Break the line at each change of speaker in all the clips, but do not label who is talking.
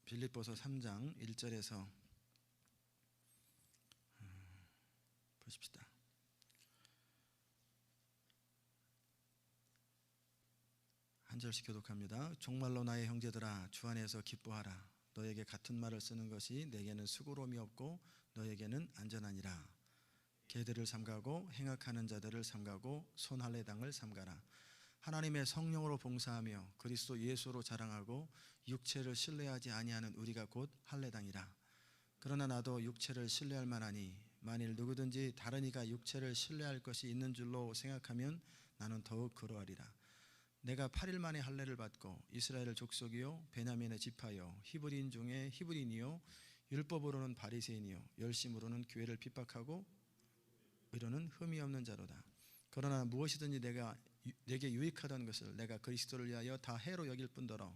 빌립보서 3장 1절에서 보십시다. 한 절씩 교독합니다. 정말로 나의 형제들아, 주 안에서 기뻐하라. 너에게 같은 말을 쓰는 것이 내게는 수고로움이 없고 너에게는 안전하니라. 개들을 삼가고 행악하는 자들을 삼가고 손할례당을 삼가라. 하나님의 성령으로 봉사하며 그리스도 예수로 자랑하고 육체를 신뢰하지 아니하는 우리가 곧 할례당이라. 그러나 나도 육체를 신뢰할 만하니 만일 누구든지 다른 이가 육체를 신뢰할 것이 있는 줄로 생각하면 나는 더욱 그러하리라. 내가 8일 만에 할례를 받고 이스라엘 족속이요 베냐민의 지파요 히브리인 중에 히브리인이요 율법으로는 바리새인이요 열심으로는 교회를 핍박하고 의로는 흠이 없는 자로다. 그러나 무엇이든지 내게 유익하던 것을 내가 그리스도를 위하여 다 해로 여길 뿐더러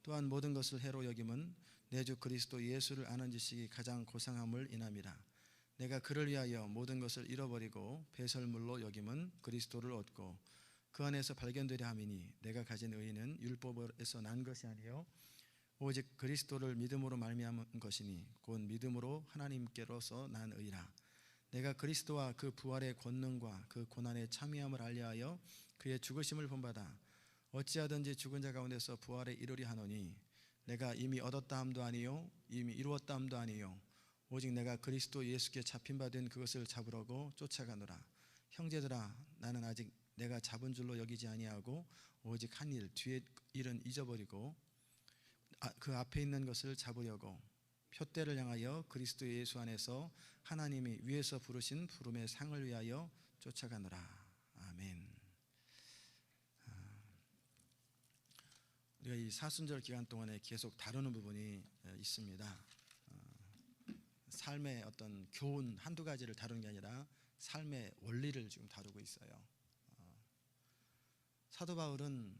또한 모든 것을 해로 여김은 내 주 그리스도 예수를 아는 지식이 가장 고상함을 인함이라. 내가 그를 위하여 모든 것을 잃어버리고 배설물로 여김은 그리스도를 얻고 그 안에서 발견되려 함이니 내가 가진 의의는 율법에서 난 것이 아니요 오직 그리스도를 믿음으로 말미암은 것이니 곧 믿음으로 하나님께로서 난 의라. 내가 그리스도와 그 부활의 권능과 그 고난의 참여함을 알려하여 그의 죽으심을 본받아 어찌하든지 죽은 자 가운데서 부활에 이르리 하노니 내가 이미 얻었다 함도 아니요 이미 이루었다 함도 아니요 오직 내가 그리스도 예수께 잡힌 바 된 그것을 잡으려고 쫓아가노라. 형제들아, 나는 아직 내가 잡은 줄로 여기지 아니하고 오직 한 일, 뒤에 일은 잊어버리고 그 앞에 있는 것을 잡으려고 표대를 향하여 그리스도 예수 안에서 하나님이 위에서 부르신 부름의 상을 위하여 쫓아가노라. 아멘. 우리가 이 사순절 기간 동안에 계속 다루는 부분이 있습니다. 삶의 어떤 교훈 한두 가지를 다루는 게 아니라 삶의 원리를 지금 다루고 있어요. 사도 바울은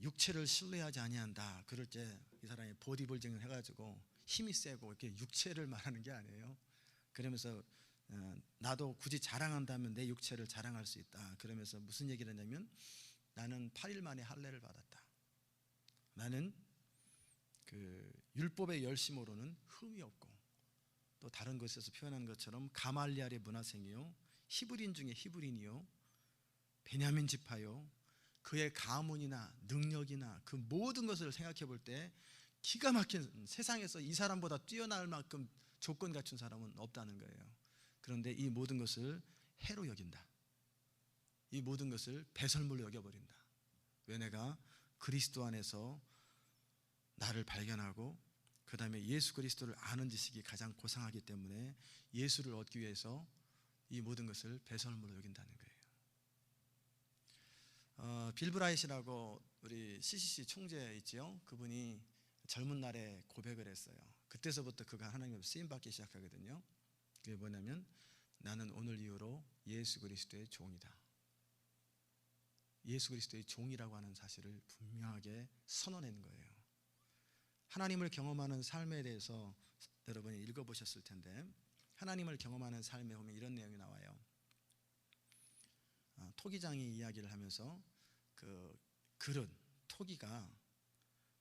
육체를 신뢰하지 아니한다. 그럴 때 이 사람이 보디빌딩을 해가지고 힘이 세고 이렇게 육체를 말하는 게 아니에요. 그러면서 나도 굳이 자랑한다면 내 육체를 자랑할 수 있다. 그러면서 무슨 얘기를 했냐면 나는 8일 만에 할례를 받았다. 나는 그 율법의 열심으로는 흠이 없고 또 다른 것에서 표현한 것처럼 가말리엘의 문화생이요 히브리인 중에 히브리인이요 베냐민 지파요 그의 가문이나 능력이나 그 모든 것을 생각해 볼 때 기가 막힌 세상에서 이 사람보다 뛰어날 만큼 조건 갖춘 사람은 없다는 거예요. 그런데 이 모든 것을 해로 여긴다. 이 모든 것을 배설물로 여겨버린다. 왜? 내가 그리스도 안에서 나를 발견하고 그 다음에 예수 그리스도를 아는 지식이 가장 고상하기 때문에 예수를 얻기 위해서 이 모든 것을 배설물로 여긴다는 거예요. 빌 브라이트라고 우리 CCC 총재 있지요. 그분이 젊은 날에 고백을 했어요. 그때서부터 그가 하나님의 쓰임받기 시작하거든요. 그게 뭐냐면 나는 오늘 이후로 예수 그리스도의 종이다. 예수 그리스도의 종이라고 하는 사실을 분명하게 선언하는 거예요. 하나님을 경험하는 삶에 대해서 여러분이 읽어보셨을 텐데 하나님을 경험하는 삶에 보면 이런 내용이 나와요. 토기장이 이야기를 하면서 그 그릇, 토기가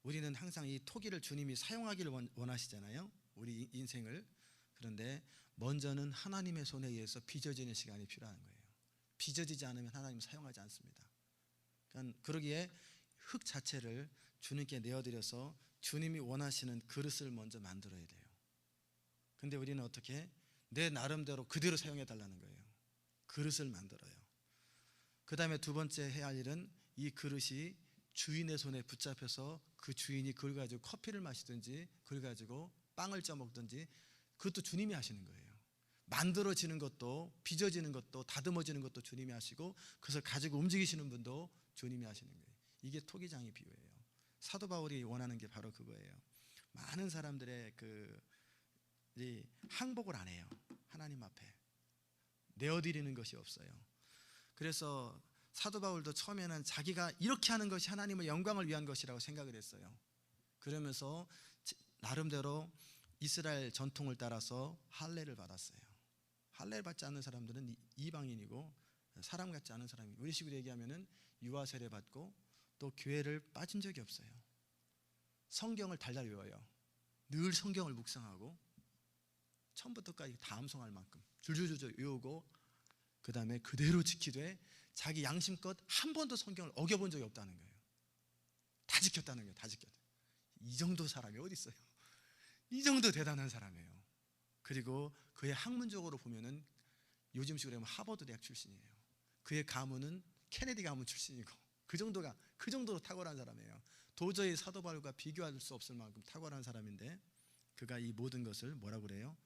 우리는 항상 이 토기를 주님이 사용하기를 원하시잖아요. 우리 인생을. 그런데 먼저는 하나님의 손에 의해서 빚어지는 시간이 필요한 거예요. 빚어지지 않으면 하나님은 사용하지 않습니다. 그러니까 그러기에 흙 자체를 주님께 내어드려서 주님이 원하시는 그릇을 먼저 만들어야 돼요. 근데 우리는 어떻게? 내 나름대로 그대로 사용해 달라는 거예요. 그릇을 만들어요. 그 다음에 두 번째 해야 할 일은 이 그릇이 주인의 손에 붙잡혀서 그 주인이 그걸 가지고 커피를 마시든지 그걸 가지고 빵을 쪄먹든지 그것도 주님이 하시는 거예요. 만들어지는 것도 빚어지는 것도 다듬어지는 것도 주님이 하시고 그것을 가지고 움직이시는 분도 주님이 하시는 거예요. 이게 토기장의 비유예요. 사도 바울이 원하는 게 바로 그거예요. 많은 사람들의 항복을 안 해요. 하나님 앞에 내어드리는 것이 없어요. 그래서 사도 바울도 처음에는 자기가 이렇게 하는 것이 하나님의 영광을 위한 것이라고 생각을 했어요. 그러면서 나름대로 이스라엘 전통을 따라서 할례를 받았어요. 할례를 받지 않는 사람들은 이방인이고 사람 같지 않은 사람이고 우리 식으로 얘기하면 유아 세례 받고 또 교회를 빠진 적이 없어요. 성경을 달달 외워요. 늘 성경을 묵상하고 처음부터까지 다 암송할 만큼 줄줄줄 외우고 그 다음에 그대로 지키되 자기 양심껏 한 번도 성경을 어겨본 적이 없다는 거예요. 다 지켰다는 거예요. 다 지켰다. 이 정도 사람이 어디 있어요? 이 정도 대단한 사람이에요. 그리고 그의 학문적으로 보면은 요즘식으로 하면 하버드 대학 출신이에요. 그의 가문은 케네디 가문 출신이고 그 정도로 탁월한 사람이에요. 도저히 사도 바울과 비교할 수 없을 만큼 탁월한 사람인데 그가 이 모든 것을 뭐라고 그래요?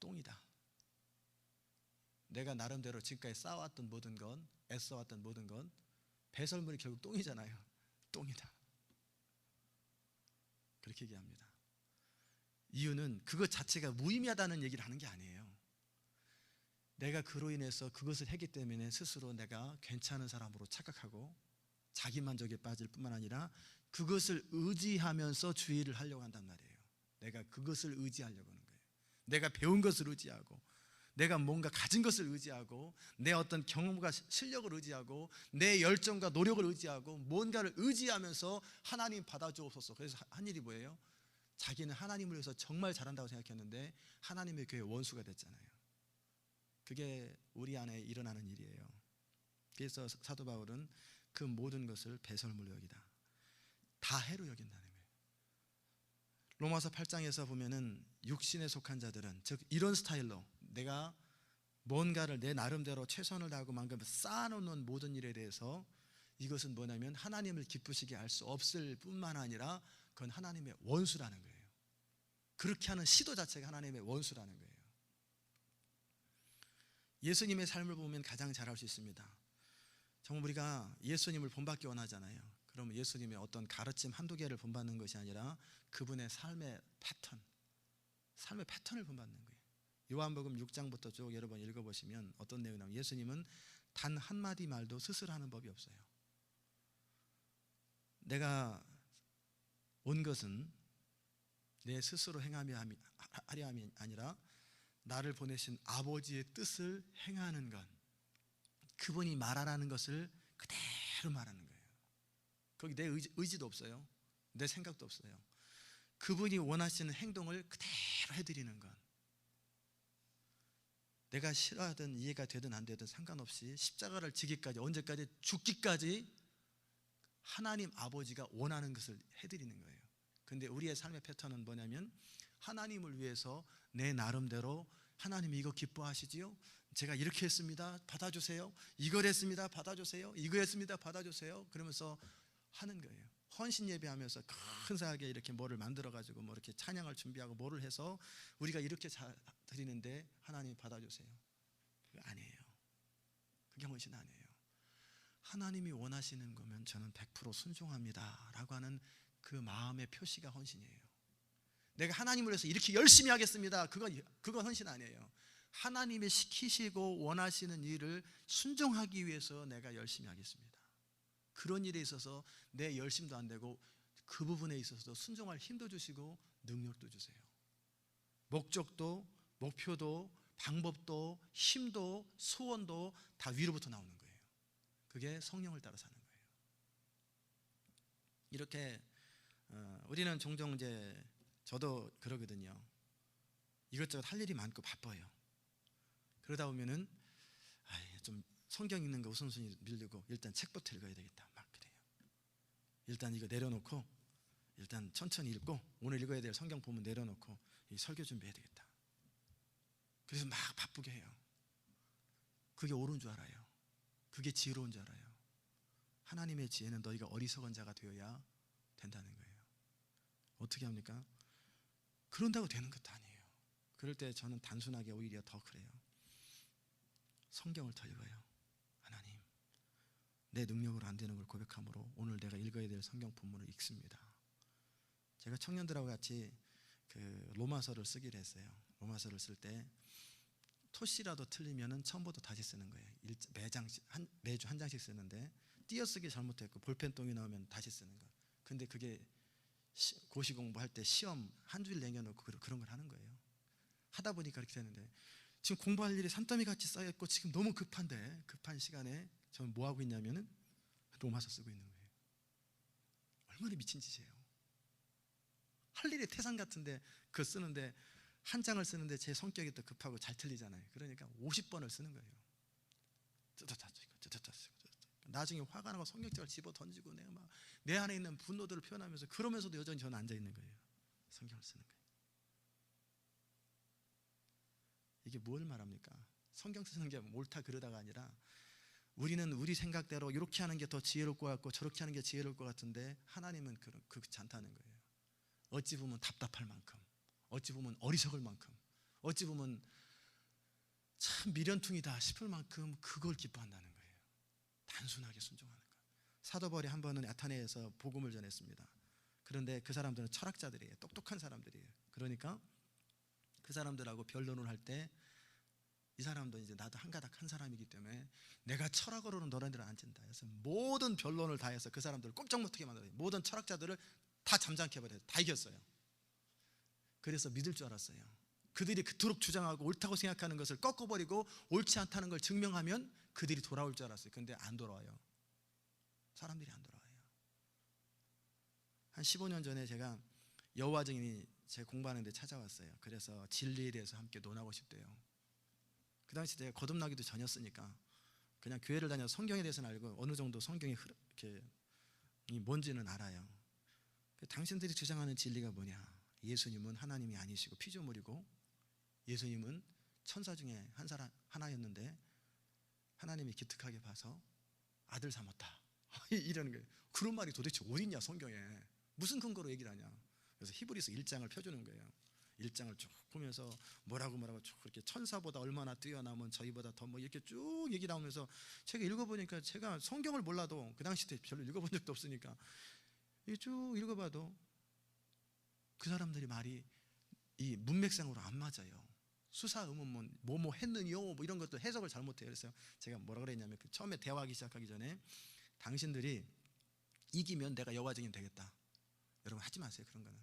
똥이다. 내가 나름대로 지금까지 쌓아왔던 모든 건, 애써왔던 모든 건 배설물이 결국 똥이잖아요. 똥이다. 그렇게 얘기합니다. 이유는 그것 자체가 무의미하다는 얘기를 하는 게 아니에요. 내가 그로 인해서 그것을 했기 때문에 스스로 내가 괜찮은 사람으로 착각하고 자기만족에 빠질 뿐만 아니라 그것을 의지하면서 주의를 하려고 한단 말이에요. 내가 그것을 의지하려고 하는 거예요. 내가 배운 것을 의지하고 내가 뭔가 가진 것을 의지하고 내 어떤 경험과 실력을 의지하고 내 열정과 노력을 의지하고 뭔가를 의지하면서 하나님 받아주옵소서. 그래서 한 일이 뭐예요? 자기는 하나님을 위해서 정말 잘한다고 생각했는데 하나님의 교회 원수가 됐잖아요. 그게 우리 안에 일어나는 일이에요. 그래서 사도 바울은 그 모든 것을 배설물로 여기다, 다 해로 여긴다는 거예요. 로마서 8장에서 보면은 육신에 속한 자들은, 즉 이런 스타일로 내가 뭔가를 내 나름대로 최선을 다하고 만큼 쌓아놓는 모든 일에 대해서 이것은 뭐냐면 하나님을 기쁘시게 할 수 없을 뿐만 아니라 그건 하나님의 원수라는 거예요. 그렇게 하는 시도 자체가 하나님의 원수라는 거예요. 예수님의 삶을 보면 가장 잘 알 수 있습니다. 정말 우리가 예수님을 본받기 원하잖아요. 그러면 예수님의 어떤 가르침 한두 개를 본받는 것이 아니라 그분의 삶의 패턴을 본받는 거예요. 요한복음 6장부터 쭉 여러 번 읽어보시면 어떤 내용이 나오면 예수님은 단 한마디 말도 스스로 하는 법이 없어요. 내가 온 것은 내 스스로 행하려 함이 아니라 나를 보내신 아버지의 뜻을 행하는 것, 그분이 말하라는 것을 그대로 말하는 거예요. 거기 내 의지도 없어요. 내 생각도 없어요. 그분이 원하시는 행동을 그대로 해드리는 것. 내가 싫어하든 이해가 되든 안 되든 상관없이 십자가를 지기까지, 언제까지? 죽기까지 하나님 아버지가 원하는 것을 해드리는 거예요. 근데 우리의 삶의 패턴은 뭐냐면 하나님을 위해서 내 나름대로 하나님 이거 기뻐하시지요? 제가 이렇게 했습니다. 받아주세요. 이걸 했습니다. 받아주세요. 이거 했습니다. 받아주세요. 그러면서 하는 거예요. 헌신 예배하면서 근사하게 이렇게 뭐를 만들어가지고 뭐 이렇게 찬양을 준비하고 뭐를 해서 우리가 이렇게 드리는데 하나님 받아주세요. 그게 아니에요. 그게 헌신 아니에요. 하나님이 원하시는 거면 저는 100% 순종합니다 라고 하는 그 마음의 표시가 헌신이에요. 내가 하나님을 위해서 이렇게 열심히 하겠습니다, 그건 헌신 아니에요. 하나님이 시키시고 원하시는 일을 순종하기 위해서 내가 열심히 하겠습니다. 그런 일에 있어서 내 열심도 안 되고 그 부분에 있어서도 순종할 힘도 주시고 능력도 주세요. 목적도 목표도 방법도 힘도 소원도 다 위로부터 나오는 거예요. 그게 성령을 따라 사는 거예요. 이렇게 우리는 종종 이제 저도 그러거든요. 이것저것 할 일이 많고 바빠요. 그러다 보면은 좀 성경 읽는 거 우선순위 밀리고 일단 책부터 읽어야 되겠다 막 그래요. 일단 이거 내려놓고 일단 천천히 읽고 오늘 읽어야 될 성경 본문 내려놓고 이 설교 준비해야 되겠다. 그래서 막 바쁘게 해요. 그게 옳은 줄 알아요. 그게 지혜로운 줄 알아요. 하나님의 지혜는 너희가 어리석은 자가 되어야 된다는 거예요. 어떻게 합니까? 그런다고 되는 것도 아니에요. 그럴 때 저는 단순하게 오히려 더 그래요. 성경을 더 읽어요. 하나님, 내 능력으로 안 되는 걸 고백함으로 오늘 내가 읽어야 될 성경 본문을 읽습니다. 제가 청년들하고 같이 그 로마서를 쓰기로 했어요. 로마서를 쓸 때 토시라도 틀리면은 처음부터 다시 쓰는 거예요. 매주 한 장씩 쓰는데 띄어쓰기 잘못했고 볼펜 똥이 나오면 다시 쓰는 거. 근데 그게 고시 공부할 때 시험 한 줄 남겨놓고 그런 걸 하는 거예요. 하다 보니까 그렇게 되는데 지금 공부할 일이 산더미 같이 쌓였고 지금 너무 급한 시간에 저는 뭐 하고 있냐면은 로마서 쓰고 있는 거예요. 얼마나 미친 짓이에요. 할 일이 태산 같은데 그거 쓰는데 한 장을 쓰는데 제 성격이 또 급하고 잘 틀리잖아요. 그러니까 50번을 쓰는 거예요. 나중에 화가 나고 성경책을 집어 던지고 내가 막 내 안에 있는 분노들을 표현하면서 그러면서도 여전히 저는 앉아 있는 거예요. 성경을 쓰는 거예요. 이게 뭘 말합니까? 성경 쓰는 게 옳다 그러다가 아니라 우리는 우리 생각대로 이렇게 하는 게 더 지혜로울 것 같고 저렇게 하는 게 지혜로울 것 같은데 하나님은 그렇지 않다는 거예요. 어찌 보면 답답할 만큼, 어찌 보면 어리석을 만큼, 어찌 보면 참 미련퉁이다 싶을 만큼 그걸 기뻐한다는 거예요. 단순하게 순종하는 것. 사도 바울이 한 번은 아테네에서 복음을 전했습니다. 그런데 그 사람들은 철학자들이에요. 똑똑한 사람들이에요. 그러니까 그 사람들하고 변론을 할 때 이 사람도 이제 나도 한 가닥 한 사람이기 때문에 내가 철학으로는 너네들을 안 찐다. 그래서 모든 변론을 다 해서 그 사람들을 꼼짝 못하게 만들어요. 모든 철학자들을 다 잠잠케 해버려요. 다 이겼어요. 그래서 믿을 줄 알았어요. 그들이 그토록 주장하고 옳다고 생각하는 것을 꺾어버리고 옳지 않다는 걸 증명하면 그들이 돌아올 줄 알았어요. 근데 안 돌아와요. 사람들이 안 돌아와요. 한 15년 전에 제가 여호와 증인이 제 공부하는 데 찾아왔어요. 그래서 진리에 대해서 함께 논하고 싶대요. 그 당시 제가 거듭나기도 전이었으니까 그냥 교회를 다녀서 성경에 대해서는 알고 어느 정도 성경이 이렇게 뭔지는 알아요. 당신들이 주장하는 진리가 뭐냐? 예수님은 하나님이 아니시고 피조물이고 예수님은 천사 중에 하나였는데 하나님이 기특하게 봐서 아들 삼았다. 이러는 거예요. 그런 말이 도대체 어딨냐 성경에. 무슨 근거로 얘기를 하냐. 그래서 히브리서 1장을 펴주는 거예요. 1장을 쭉 보면서 뭐라고 쭉 그렇게 천사보다 얼마나 뛰어나면 저희보다 더 뭐 이렇게 쭉 얘기 나오면서 제가 읽어보니까 제가 성경을 몰라도 그 당시 때 별로 읽어본 적도 없으니까 쭉 읽어봐도 그 사람들이 말이 이 문맥상으로 안 맞아요. 수사 의문문 뭐뭐 했느니요 뭐 이런 것도 해석을 잘못해요. 그래서 제가 뭐라 그랬냐면 처음에 대화하기 시작하기 전에 당신들이 이기면 내가 여호와 증인 되겠다. 여러분 하지 마세요. 그런 거는.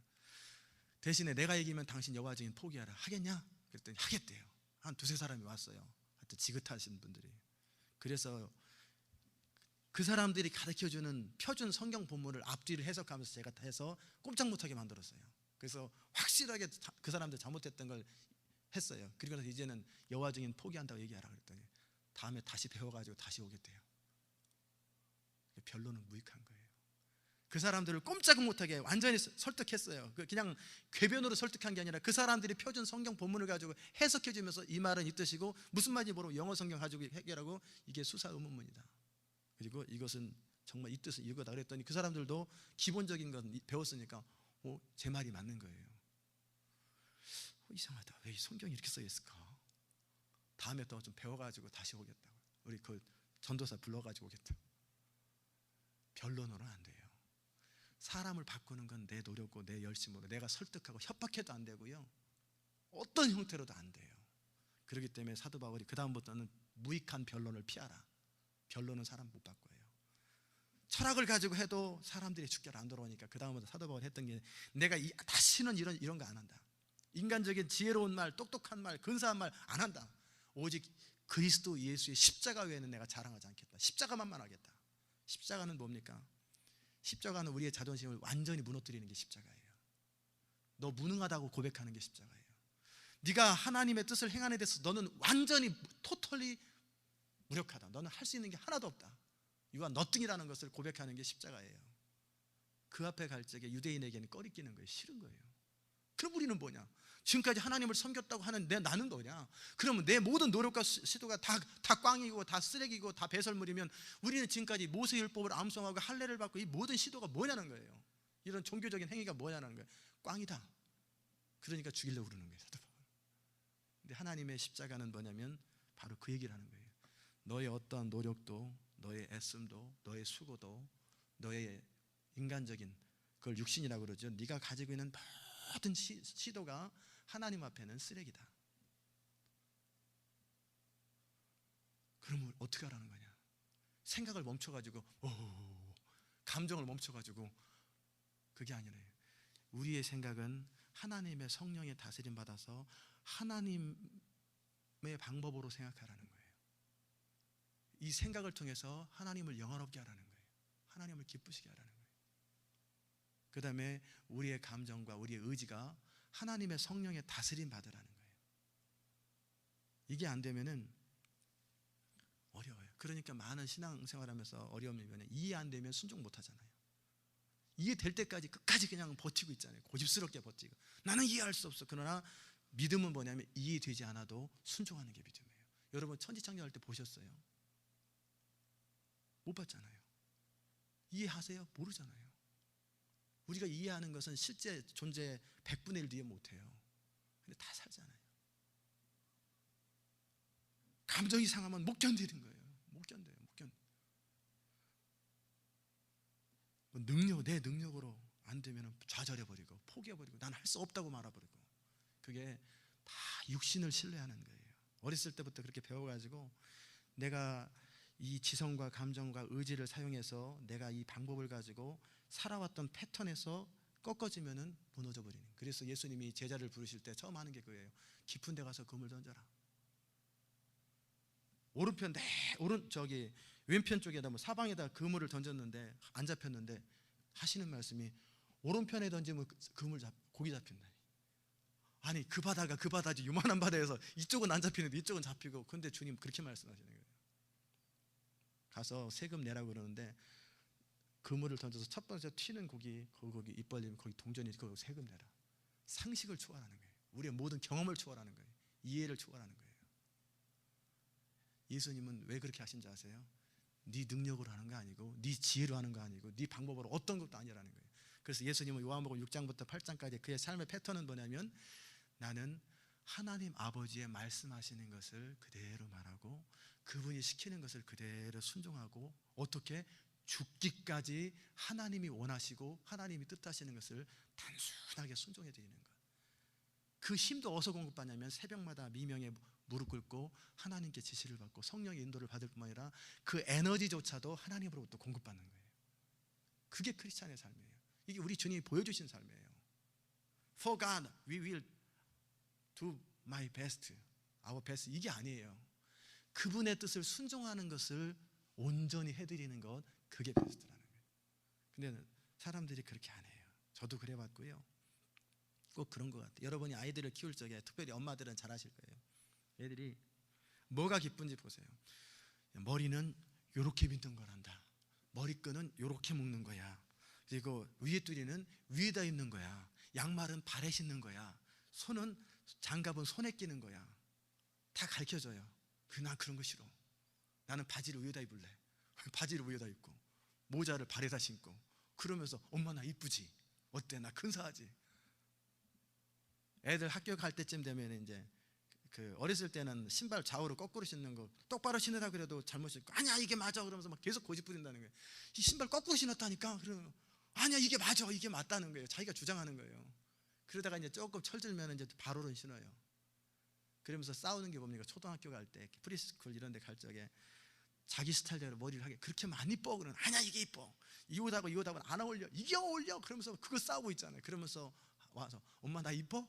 대신에 내가 이기면 당신 여호와 증인 포기하라. 하겠냐? 그랬더니 하겠대요. 한 두세 사람이 왔어요. 하여튼 지긋하신 분들이. 그래서 그 사람들이 가르쳐주는 표준 성경 본문을 앞뒤를 해석하면서 제가 다 해서 꼼짝 못하게 만들었어요. 그래서 확실하게 그 사람들 잘못했던 걸 했어요. 그리고 나서 이제는 여호와 증인 포기한다고 얘기하라 그랬더니 다음에 다시 배워가지고 다시 오겠대요. 변론은 무익한 거예요. 그 사람들을 꼼짝 못하게 완전히 설득했어요. 그냥 궤변으로 설득한 게 아니라 그 사람들이 표준 성경 본문을 가지고 해석해 주면서 이 말은 이 뜻이고 무슨 말인지 모르고 영어 성경 가지고 해결하고 이게 수사 의문문이다. 그리고 이것은 정말 이 뜻은 이거다 그랬더니 그 사람들도 기본적인 건 배웠으니까 제 말이 맞는 거예요. 이상하다. 왜 이 성경이 이렇게 써 있을까? 다음에 또 좀 배워가지고 다시 오겠다고. 우리 그 전도사 불러가지고 오겠다. 변론으로는 안 돼요. 사람을 바꾸는 건 내 노력고 내 열심으로 내가 설득하고 협박해도 안 되고요. 어떤 형태로도 안 돼요. 그렇기 때문에 사도 바울이 그 다음부터는 무익한 변론을 피하라. 변론은 사람 못 바꿔요. 철학을 가지고 해도 사람들이 죽결 안 돌아오니까 그 다음부터 사도 바울이 했던 게 내가 다시는 이런 거 안 한다. 인간적인 지혜로운 말, 똑똑한 말, 근사한 말 안 한다. 오직 그리스도 예수의 십자가 외에는 내가 자랑하지 않겠다. 십자가만만 하겠다. 십자가는 뭡니까? 십자가는 우리의 자존심을 완전히 무너뜨리는 게 십자가예요. 너 무능하다고 고백하는 게 십자가예요. 네가 하나님의 뜻을 행하는 데서 너는 완전히 토털리 무력하다. 너는 할 수 있는 게 하나도 없다. You are nothing이라는 것을 고백하는 게 십자가예요. 그 앞에 갈 적에 유대인에게는 꺼리끼는 거예요. 싫은 거예요. 그럼 우리는 뭐냐? 지금까지 하나님을 섬겼다고 하는 나는 뭐냐? 그러면 내 모든 노력과 시도가 다 꽝이고 다 쓰레기고 다 배설물이면 우리는 지금까지 모세율법을 암송하고 할례를 받고 이 모든 시도가 뭐냐는 거예요. 이런 종교적인 행위가 뭐냐는 거예요. 꽝이다. 그러니까 죽이려고 그러는 거예요. 근데 하나님의 십자가는 뭐냐면 바로 그 얘기를 하는 거예요. 너의 어떠한 노력도 너의 애씀도 너의 수고도 너의 인간적인 그걸 육신이라고 그러죠. 네가 가지고 있는 모든 시도가 하나님 앞에는 쓰레기다. 그러면 어떻게 하라는 거냐? 생각을 멈춰가지고 감정을 멈춰가지고 그게 아니래요. 우리의 생각은 하나님의 성령의 다스림 받아서 하나님의 방법으로 생각하라는 거예요. 이 생각을 통해서 하나님을 영화롭게 하라는 거예요. 하나님을 기쁘시게 하라는 거예요. 그 다음에 우리의 감정과 우리의 의지가 하나님의 성령의 다스림 받으라는 거예요. 이게 안 되면은 어려워요. 그러니까 많은 신앙생활하면서 어려움이면 이해 안 되면 순종 못 하잖아요. 이해될 때까지 끝까지 그냥 버티고 있잖아요. 고집스럽게 버티고. 나는 이해할 수 없어. 그러나 믿음은 뭐냐면 이해되지 않아도 순종하는 게 믿음이에요. 여러분 천지창조할 때 보셨어요? 못 봤잖아요. 이해하세요? 모르잖아요. 우리가 이해하는 것은 실제 존재 100분의 1도 이해 못해요. 근데 다 살잖아요. 감정이 상하면 못 견디는 거예요. 못 견뎌요. 못 견뎌. 내 능력으로 안 되면 좌절해버리고 포기해버리고 난 할 수 없다고 말아버리고, 그게 다 육신을 신뢰하는 거예요. 어렸을 때부터 그렇게 배워가지고 내가 이 지성과 감정과 의지를 사용해서 내가 이 방법을 가지고 살아왔던 패턴에서 꺾어지면은 무너져 버리는. 그래서 예수님이 제자를 부르실 때 처음 하는 게 그거예요. 깊은 데 가서 그물 던져라. 오른편 왼편 쪽에다 뭐 사방에다 그물을 던졌는데 안 잡혔는데 하시는 말씀이 오른편에 던지면 고기 잡힌다. 아니 그 바다지 요만한 바다에서 이쪽은 안 잡히는데 이쪽은 잡히고. 근데 주님 그렇게 말씀하시는 거예요. 가서 세금 내라고 그러는데 그물을 던져서 첫 번째 튀는 고기 입 벌리면 거기 동전이 그 세금 내라. 상식을 초월하는 거예요. 우리의 모든 경험을 초월하는 거예요. 이해를 초월하는 거예요. 예수님은 왜 그렇게 하신지 아세요? 네 능력으로 하는 거 아니고 네 지혜로 하는 거 아니고 네 방법으로 어떤 것도 아니라는 거예요. 그래서 예수님은 요한복음 6장부터 8장까지 그의 삶의 패턴은 뭐냐면 나는 하나님 아버지의 말씀하시는 것을 그대로 말하고 그분이 시키는 것을 그대로 순종하고, 어떻게 죽기까지 하나님이 원하시고 하나님이 뜻하시는 것을 단순하게 순종해 드리는 것. 그 힘도 어디서 공급받냐면 새벽마다 미명에 무릎 꿇고 하나님께 지시를 받고 성령의 인도를 받을 뿐만 아니라 그 에너지조차도 하나님으로부터 공급받는 거예요. 그게 크리스찬의 삶이에요. 이게 우리 주님이 보여주신 삶이에요. For God, we will do my best, our best. 이게 아니에요. 그분의 뜻을 순종하는 것을 온전히 해드리는 것, 그게 베스트라는 거예요. 근데 사람들이 그렇게 안 해요. 저도 그래봤고요. 꼭 그런 것 같아요. 여러분이 아이들을 키울 적에 특별히 엄마들은 잘 아실 거예요. 애들이 뭐가 기쁜지 보세요. 머리는 요렇게 빗는 거란다. 머리끈은 요렇게 묶는 거야. 그리고 위에 뚜리는 위에다 입는 거야. 양말은 발에 신는 거야. 장갑은 손에 끼는 거야. 다 가르쳐줘요. 난 그런 거 싫어. 나는 바지를 위에다 입을래. 바지를 위에다 입고 모자를 발에다 신고 그러면서 엄마 나 이쁘지? 어때? 나 근사하지? 애들 학교 갈 때쯤 되면 이제 어렸을 때는 신발 좌우로 거꾸로 신는 거 똑바로 신으라 그래도 잘못 신고 아니야 이게 맞아 그러면서 막 계속 고집 부린다는 거예요. 이 신발 거꾸로 신었다니까. 그러면 아니야 이게 맞아 이게 맞다는 거예요. 자기가 주장하는 거예요. 그러다가 이제 조금 철들면 이제 바로는 신어요. 그러면서 싸우는 게 뭡니까? 초등학교 갈 때 프리스쿨 이런 데 갈 적에 자기 스타일대로 머리를 하게 그렇게 많이 이뻐 그러면 아니야 이게 이뻐. 이 옷하고 안 어울려. 이게 어울려. 그러면서 그거 싸우고 있잖아요. 그러면서 와서 엄마 나 이뻐?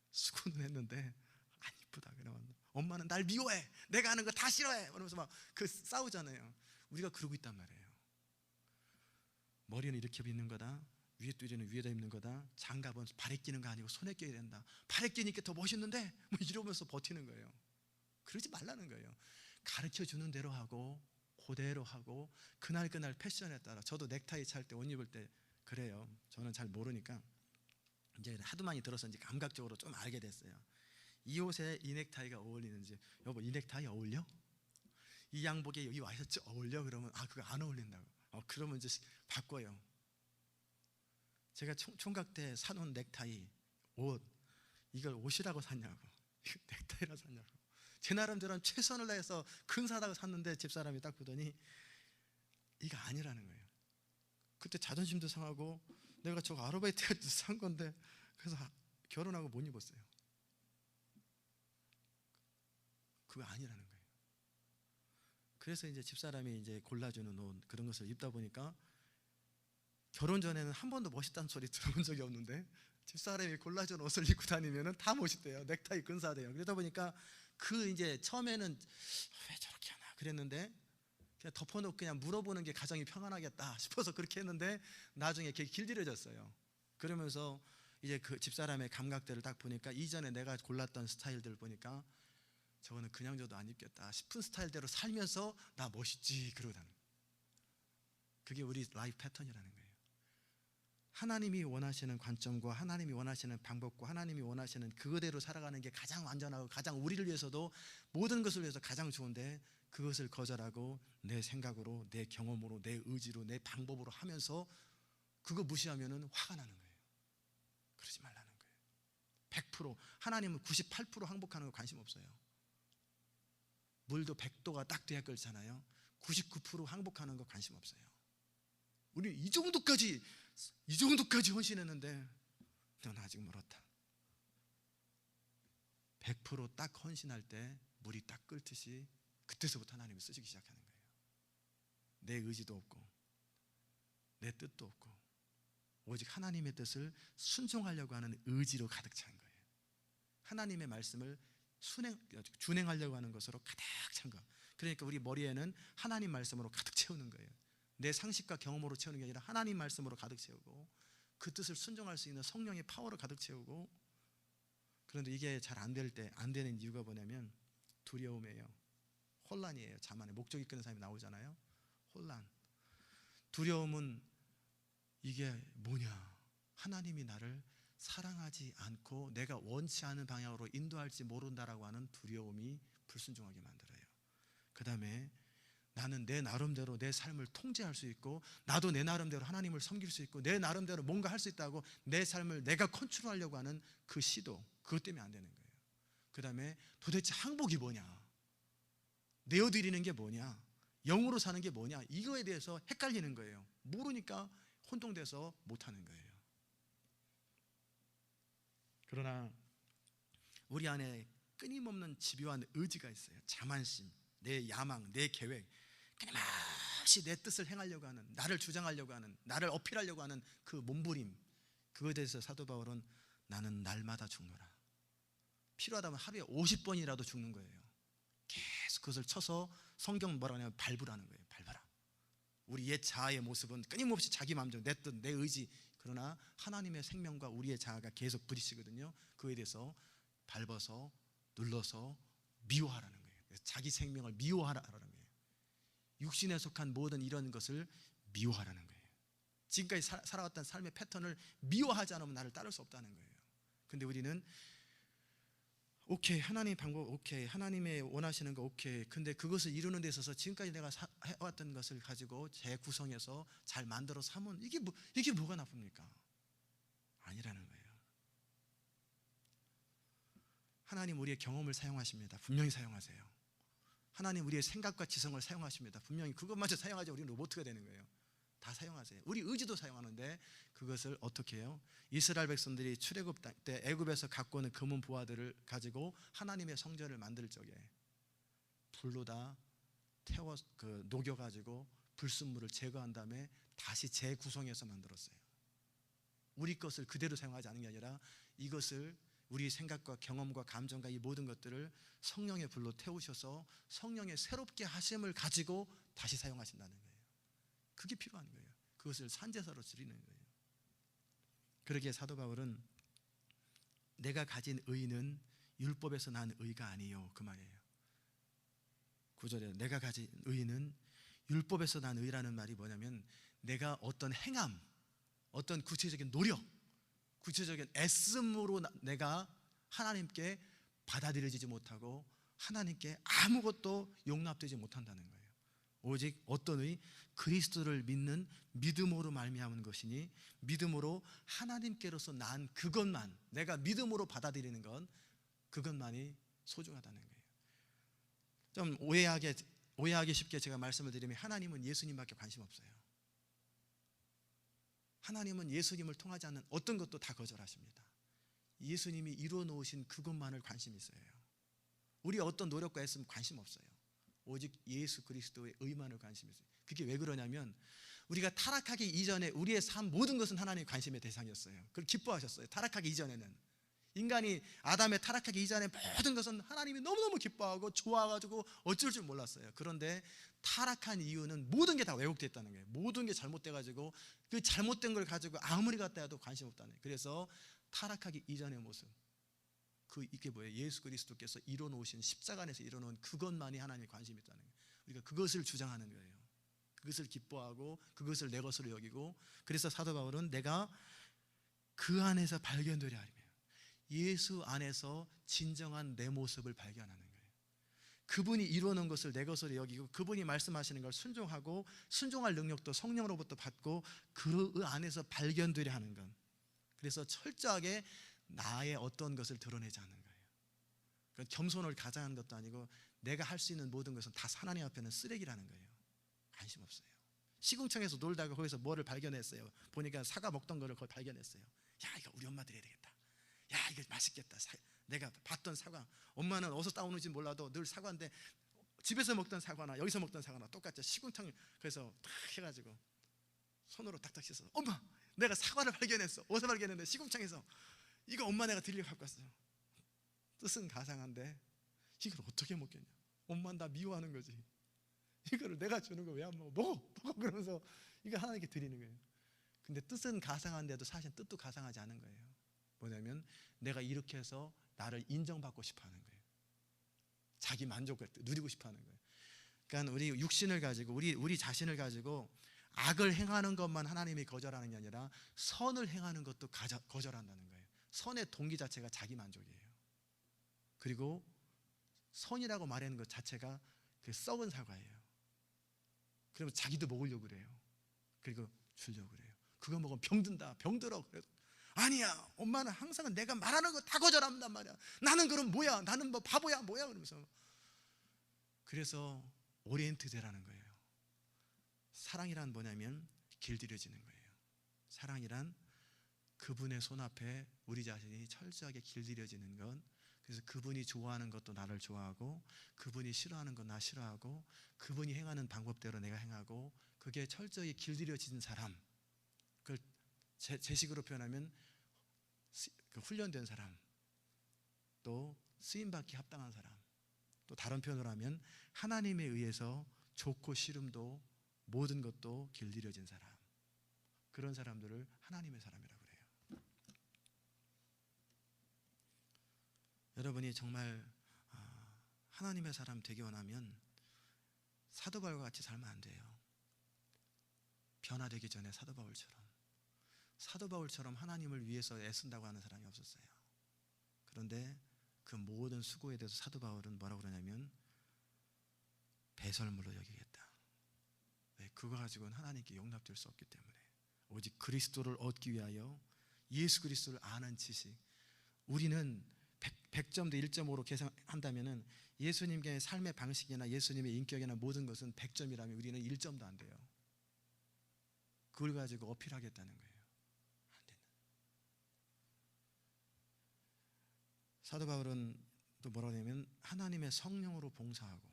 수고는 했는데 안 이쁘다. 그러면 엄마는 날 미워해. 내가 하는 거 다 싫어해. 그러면서 막 싸우잖아요. 우리가 그러고 있단 말이에요. 머리는 이렇게 빗는 거다. 위에 뚜리는 위에다 입는 거다. 장갑은 발에 끼는 거 아니고 손에 껴야 된다. 발에 끼니까 더 멋있는데 뭐 이러면서 버티는 거예요. 그러지 말라는 거예요. 가르쳐 주는 대로 하고 그대로 하고 그날 패션에 따라. 저도 넥타이 찰 때 옷 입을 때 그래요. 저는 잘 모르니까 이제 하도 많이 들어서 감각적으로 좀 알게 됐어요. 이 옷에 이 넥타이가 어울리는지. 여보 이 넥타이 어울려? 이 양복에 여기 와 있었지 어울려? 그러면 그거 안 어울린다고. 그러면 이제 바꿔요. 제가 총각 때 사놓은 넥타이 옷, 이걸 옷이라고 샀냐고 이거 넥타이라고 샀냐고. 제 나름대로는 최선을 다해서 근사하다고 샀는데 집사람이 딱 보더니 이거 아니라는 거예요. 그때 자존심도 상하고 내가 저거 아르바이트 산 건데 그래서 결혼하고 못 입었어요. 그거 아니라는 거예요. 그래서 이제 집사람이 이제 골라주는 옷 그런 것을 입다 보니까 결혼 전에는 한 번도 멋있다는 소리 들어본 적이 없는데 집사람이 골라준 옷을 입고 다니면은 다 멋있대요. 넥타이 근사대요. 그러다 보니까 이제 처음에는 왜 저렇게 하나 그랬는데 그냥 덮어놓고 그냥 물어보는 게 가정이 평안하겠다 싶어서 그렇게 했는데 나중에 그게 길들여졌어요. 그러면서 이제 그 집사람의 감각들을 딱 보니까 이전에 내가 골랐던 스타일들 보니까 저거는 그냥 줘도 안 입겠다 싶은 스타일대로 살면서 나 멋있지 그러다는 거예요. 그게 우리 라이프 패턴이라는 거예요. 하나님이 원하시는 관점과 하나님이 원하시는 방법과 하나님이 원하시는 그거대로 살아가는 게 가장 완전하고 가장 우리를 위해서도 모든 것을 위해서 가장 좋은데 그것을 거절하고 내 생각으로 내 경험으로 내 의지로 내 방법으로 하면서 그거 무시하면 화가 나는 거예요. 그러지 말라는 거예요. 100% 하나님은 98% 항복하는 거 관심 없어요. 물도 100도가 딱 돼야 끓잖아요. 99% 항복하는 거 관심 없어요. 우리 이 정도까지 헌신했는데 넌 아직 멀었다. 100% 딱 헌신할 때 물이 딱 끓듯이 그때서부터 하나님이 쓰시기 시작하는 거예요. 내 의지도 없고 내 뜻도 없고 오직 하나님의 뜻을 순종하려고 하는 의지로 가득 찬 거예요. 하나님의 말씀을 준행하려고 하는 것으로 가득 찬 거. 그러니까 우리 머리에는 하나님 말씀으로 가득 채우는 거예요. 내 상식과 경험으로 채우는 게 아니라 하나님 말씀으로 가득 채우고 그 뜻을 순종할 수 있는 성령의 파워로 가득 채우고. 그런데 이게 잘 안 될 때 안 되는 이유가 뭐냐면 두려움이에요. 혼란이에요. 자만에 목적 이끄는 사람이 나오잖아요. 혼란. 두려움은 이게 뭐냐? 하나님이 나를 사랑하지 않고 내가 원치 않은 방향으로 인도할지 모른다라고 하는 두려움이 불순종하게 만들어요. 그 다음에 나는 내 나름대로 내 삶을 통제할 수 있고 나도 내 나름대로 하나님을 섬길 수 있고 내 나름대로 뭔가 할 수 있다고 내 삶을 내가 컨트롤하려고 하는 그 시도, 그것 때문에 안 되는 거예요. 그 다음에 도대체 항복이 뭐냐, 내어드리는 게 뭐냐, 영으로 사는 게 뭐냐, 이거에 대해서 헷갈리는 거예요. 모르니까 혼동돼서 못하는 거예요. 그러나 우리 안에 끊임없는 집요한 의지가 있어요. 자만심, 내 야망, 내 계획, 끊임없이 내 뜻을 행하려고 하는, 나를 주장하려고 하는, 나를 어필하려고 하는 그 몸부림, 그거에 대해서 사도 바울은 나는 날마다 죽노라. 필요하다면 하루에 50번이라도 죽는 거예요. 계속 그것을 쳐서 성경 뭐라 하냐면 밟으라는 거예요. 밟아라. 우리 옛 자아의 모습은 끊임없이 자기 마음대로 내 뜻, 내 의지, 그러나 하나님의 생명과 우리의 자아가 계속 부딪히거든요. 그에 대해서 밟아서 눌러서 미워하라는 거예요. 자기 생명을 미워하라는 거예요. 육신에 속한 모든 이런 것을 미워하라는 거예요. 지금까지 살아왔던 삶의 패턴을 미워하지 않으면 나를 따를 수 없다는 거예요. 근데 우리는 오케이, 하나님 방법 오케이, 하나님의 원하시는 거 오케이, 근데 그것을 이루는 데 있어서 지금까지 내가 해왔던 것을 가지고 재구성해서 잘 만들어서 하면 이게 뭐가 나쁩니까? 아니라는 거예요. 하나님 우리의 경험을 사용하십니다. 분명히 사용하세요. 하나님 우리의 생각과 지성을 사용하십니다. 분명히 그것마저 사용하지 우리는 로봇가 되는 거예요. 다 사용하세요. 우리 의지도 사용하는데 그것을 어떻게 해요? 이스라엘 백성들이 출애굽 때 애굽에서 갖고 오는 금은 보화들을 가지고 하나님의 성전을 만들 적에 불로 다 태워 녹여가지고 불순물을 제거한 다음에 다시 재구성해서 만들었어요. 우리 것을 그대로 사용하지 않은 게 아니라 이것을 우리 생각과 경험과 감정과 이 모든 것들을 성령의 불로 태우셔서 성령의 새롭게 하심을 가지고 다시 사용하신다는 거예요. 그게 필요한 거예요. 그것을 산제사로 드리는 거예요. 그러기에 사도 바울은 내가 가진 의는 율법에서 난 의가 아니요, 그 말이에요. 9절에 내가 가진 의는 율법에서 난 의라는 말이 뭐냐면 내가 어떤 행함, 어떤 구체적인 노력, 구체적인 애씀으로 내가 하나님께 받아들여지지 못하고 하나님께 아무것도 용납되지 못한다는 거예요. 오직 어떤 의? 그리스도를 믿는 믿음으로 말미암은 것이니 믿음으로 하나님께로서 난 그것만, 내가 믿음으로 받아들이는 건 그것만이 소중하다는 거예요. 좀 오해하기 쉽게 제가 말씀을 드리면 하나님은 예수님밖에 관심 없어요. 하나님은 예수님을 통하지 않는 어떤 것도 다 거절하십니다. 예수님이 이루어 놓으신 그것만을 관심 있어요. 우리 어떤 노력과 애쓰면 관심 없어요. 오직 예수 그리스도의 의만을 관심 있어요. 그게 왜 그러냐면 우리가 타락하기 이전에 우리의 삶 모든 것은 하나님의 관심의 대상이었어요. 그걸 기뻐하셨어요. 타락하기 이전에는 인간이 아담의 타락하기 이전에 모든 것은 하나님이 너무너무 기뻐하고 좋아가지고 어쩔 줄 몰랐어요. 그런데 타락한 이유는 모든 게 다 왜곡됐다는 거예요. 모든 게 잘못돼가지고 그 잘못된 걸 가지고 아무리 갖다 해도 관심 없다는 거예요. 그래서 타락하기 이전의 모습, 이게 뭐예요? 예수 그리스도께서 이뤄놓으신 십자가 안에서 이뤄놓은 그것만이 하나님의 관심이 있다는 거예요. 우리가 그것을 주장하는 거예요. 그것을 기뻐하고 그것을 내 것으로 여기고, 그래서 사도 바울은 내가 그 안에서 발견되려 하리며, 예수 안에서 진정한 내 모습을 발견하는 거예요. 그분이 이루어놓은 것을 내 것으로 여기고 그분이 말씀하시는 걸 순종하고 순종할 능력도 성령으로부터 받고 그 안에서 발견되려 하는 것. 그래서 철저하게 나의 어떤 것을 드러내지 않는 거예요. 그러니까 겸손을 가장하는 것도 아니고 내가 할 수 있는 모든 것은 다 하나님 앞에는 쓰레기라는 거예요. 관심 없어요. 시궁창에서 놀다가 거기서 뭐를 발견했어요. 보니까 사과 먹던 거를 거기 발견했어요. 야, 이거 우리 엄마 드려야 되겠다. 야, 이거 맛있겠다. 내가 봤던 사과. 엄마는 어디서 따오는지 몰라도 늘 사과인데 집에서 먹던 사과나 여기서 먹던 사과나 똑같죠. 시궁창 그래서 탁 해가지고 손으로 탁탁 씻어서, 엄마, 내가 사과를 발견했어. 어디서 발견했는데 시궁창에서. 이거 엄마 내가 드리려 갖고 왔어요. 뜻은 가상한데 이걸 어떻게 먹겠냐. 엄마는 나 미워하는 거지. 이거를 내가 주는 거 왜 안 먹어? 먹어 그러면서 이거 하나님께 드리는 거예요. 근데 뜻은 가상한데도 사실 뜻도 가상하지 않은 거예요. 뭐냐면 내가 이렇게 해서 나를 인정받고 싶어 하는 거예요. 자기 만족을 누리고 싶어 하는 거예요. 그러니까 우리 육신을 가지고 우리 자신을 가지고 악을 행하는 것만 하나님이 거절하는 게 아니라 선을 행하는 것도 거절한다는 거예요. 선의 동기 자체가 자기 만족이에요. 그리고 선이라고 말하는 것 자체가 그 썩은 사과예요. 그러면 자기도 먹으려고 그래요. 그리고 주려고 그래요. 그거 먹으면 병든다, 병들어. 그래도 아니야, 엄마는 항상 내가 말하는 거 다 거절한단 말이야. 나는 그럼 뭐야? 나는 뭐 바보야 뭐야? 그러면서. 그래서 오리엔트 되라는 거예요. 사랑이란 뭐냐면 길들여지는 거예요. 사랑이란 그분의 손 앞에 우리 자신이 철저하게 길들여지는 것. 그래서 그분이 좋아하는 것도 나를 좋아하고 그분이 싫어하는 것 나 싫어하고 그분이 행하는 방법대로 내가 행하고, 그게 철저히 길들여진 사람. 그걸 제식으로 표현하면 훈련된 사람, 또 쓰임받기 합당한 사람, 또 다른 표현으로 하면 하나님에 의해서 좋고 싫음도 모든 것도 길들여진 사람. 그런 사람들을 하나님의 사람이라고 그래요. 여러분이 정말 하나님의 사람 되기 원하면 사도 바울과 같이 살면 안 돼요. 변화되기 전에 사도 바울처럼 하나님을 위해서 애쓴다고 하는 사람이 없었어요. 그런데 그 모든 수고에 대해서 사도 바울은 뭐라고 그러냐면 배설물로 여기겠다. 왜? 그거 가지고는 하나님께 용납될 수 없기 때문에 오직 그리스도를 얻기 위하여 예수 그리스도를 아는 지식. 우리는 100점 대 1.5로 계산한다면 예수님의 삶의 방식이나 예수님의 인격이나 모든 것은 100점이라면 우리는 1점도 안 돼요. 그걸 가지고 어필하겠다는 거예요. 안 된다. 사도 바울은 또 뭐라고 하냐면 하나님의 성령으로 봉사하고,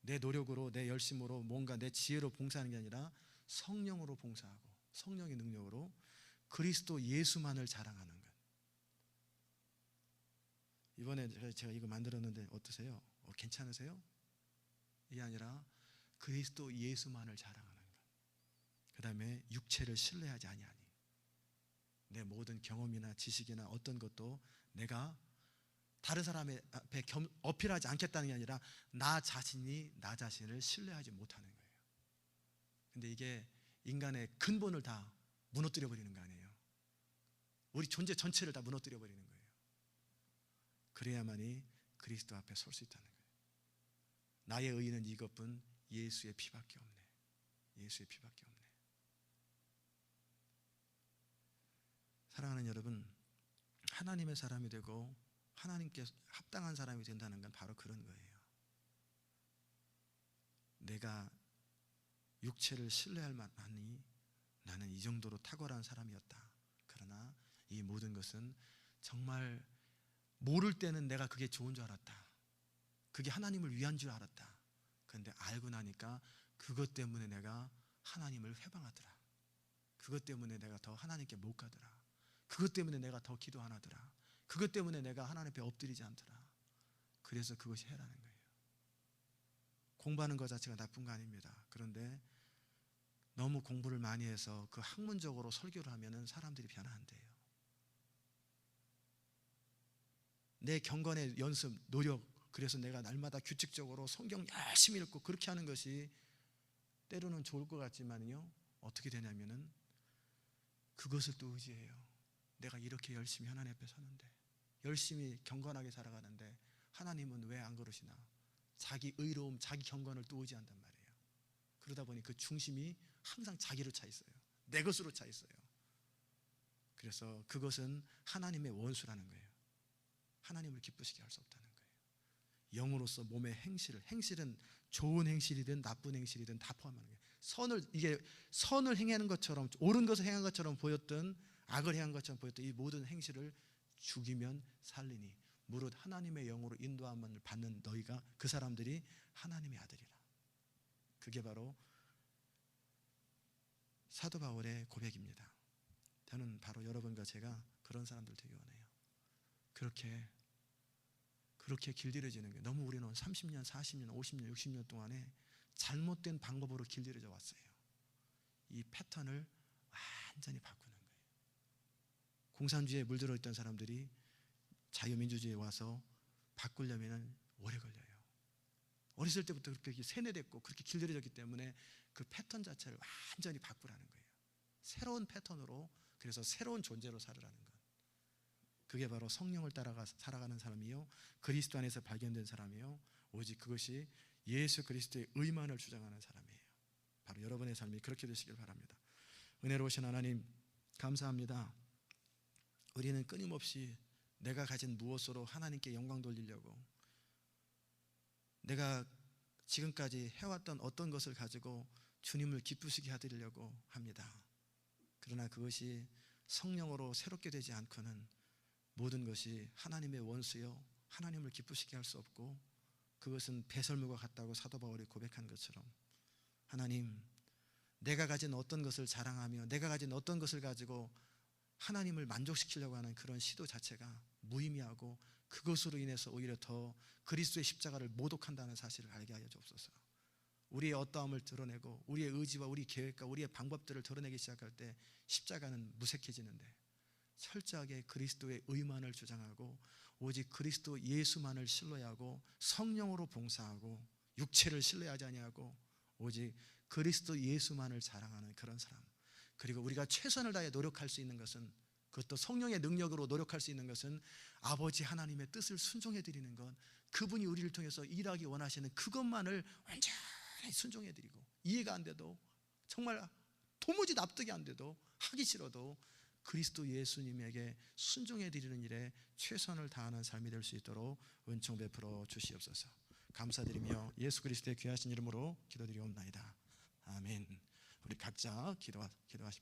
내 노력으로 내 열심으로 뭔가 내 지혜로 봉사하는 게 아니라 성령으로 봉사하고 성령의 능력으로 그리스도 예수만을 자랑하는 것. 이번에 제가 이거 만들었는데 어떠세요? 괜찮으세요? 이게 아니라 그리스도 예수만을 자랑하는 것. 그 다음에 육체를 신뢰하지 아니하니, 내 모든 경험이나 지식이나 어떤 것도 내가 다른 사람의 앞에 어필하지 않겠다는 게 아니라 나 자신이 나 자신을 신뢰하지 못하는 거예요. 근데 이게 인간의 근본을 다 무너뜨려 버리는 거 아니에요. 우리 존재 전체를 다 무너뜨려 버리는 거예요. 그래야만이 그리스도 앞에 설 수 있다는 거예요. 나의 의는 이것뿐 예수의 피밖에 없네. 예수의 피밖에 없네. 사랑하는 여러분, 하나님의 사람이 되고 하나님께 합당한 사람이 된다는 건 바로 그런 거예요. 내가 육체를 신뢰할 만하니 나는 이 정도로 탁월한 사람이었다. 그러나 이 모든 것은 정말 모를 때는 내가 그게 좋은 줄 알았다. 그게 하나님을 위한 줄 알았다. 그런데 알고 나니까 그것 때문에 내가 하나님을 회방하더라. 그것 때문에 내가 더 하나님께 못 가더라. 그것 때문에 내가 더 기도 안 하더라. 그것 때문에 내가 하나님 앞에 엎드리지 않더라. 그래서 그것이 해라는 거예요. 공부하는 것 자체가 나쁜 거 아닙니다. 그런데 너무 공부를 많이 해서 그 학문적으로 설교를 하면은 사람들이 변화한대요. 내 경건의 연습, 노력, 그래서 내가 날마다 규칙적으로 성경 열심히 읽고 그렇게 하는 것이 때로는 좋을 것 같지만요, 어떻게 되냐면은 그것을 또 의지해요. 내가 이렇게 열심히 하나님 앞에 서는데, 열심히 경건하게 살아가는데 하나님은 왜 안 그러시나? 자기 의로움, 자기 경건을 또 의지한단 말이에요. 그러다 보니 그 중심이 항상 자기로 차 있어요. 내 것으로 차 있어요. 그래서 그것은 하나님의 원수라는 거예요. 하나님을 기쁘시게 할 수 없다는 거예요. 영으로서 몸의 행실은 좋은 행실이든 나쁜 행실이든 다 포함하는 거예요. 이게 선을 행하는 것처럼, 옳은 것을 행한 것처럼 보였던, 악을 행한 것처럼 보였던 이 모든 행실을 죽이면 살리니 무릇 하나님의 영으로 인도함을 받는 너희가, 그 사람들이 하나님의 아들이라. 그게 바로 사도 바울의 고백입니다. 저는 바로 여러분과 제가 그런 사람들 되기 원해요. 그렇게 길들여지는 거예요. 너무 우리는 30년, 40년, 50년, 60년 동안에 잘못된 방법으로 길들여져 왔어요. 이 패턴을 완전히 바꾸는 거예요. 공산주의에 물들어 있던 사람들이 자유민주주의에 와서 바꾸려면 오래 걸려요. 어렸을 때부터 그렇게 세뇌됐고 그렇게 길들여졌기 때문에 그 패턴 자체를 완전히 바꾸라는 거예요. 새로운 패턴으로, 그래서 새로운 존재로 살으라는 것. 그게 바로 성령을 따라가 살아가는 사람이요, 그리스도 안에서 발견된 사람이요, 오직 그것이 예수 그리스도의 의만을 주장하는 사람이에요. 바로 여러분의 삶이 그렇게 되시길 바랍니다. 은혜로우신 하나님, 감사합니다. 우리는 끊임없이 내가 가진 무엇으로 하나님께 영광 돌리려고, 내가 지금까지 해왔던 어떤 것을 가지고 주님을 기쁘시게 하려고 합니다. 그러나 그것이 성령으로 새롭게 되지 않고는 모든 것이 하나님의 원수요, 하나님을 기쁘시게 할 수 없고, 그것은 배설물과 같다고 사도 바울이 고백한 것처럼, 하나님, 내가 가진 어떤 것을 자랑하며 내가 가진 어떤 것을 가지고 하나님을 만족시키려고 하는 그런 시도 자체가 무의미하고, 그것으로 인해서 오히려 더 그리스도의 십자가를 모독한다는 사실을 알게 하여 주옵소서. 우리의 어떠함을 드러내고 우리의 의지와 우리 계획과 우리의 방법들을 드러내기 시작할 때 십자가는 무색해지는데, 철저하게 그리스도의 의만을 주장하고 오직 그리스도 예수만을 신뢰하고 성령으로 봉사하고 육체를 신뢰하지 아니하고 오직 그리스도 예수만을 자랑하는 그런 사람, 그리고 우리가 최선을 다해 노력할 수 있는 것은, 그것도 성령의 능력으로 노력할 수 있는 것은 아버지 하나님의 뜻을 순종해 드리는 것, 그분이 우리를 통해서 일하기 원하시는 그것만을 완전히 순종해 드리고, 이해가 안 돼도, 정말 도무지 납득이 안 돼도, 하기 싫어도 그리스도 예수님에게 순종해 드리는 일에 최선을 다하는 삶이 될 수 있도록 은총 베풀어 주시옵소서. 감사드리며 예수 그리스도의 귀하신 이름으로 기도드리옵나이다. 아멘. 우리 각자 기도하십시다.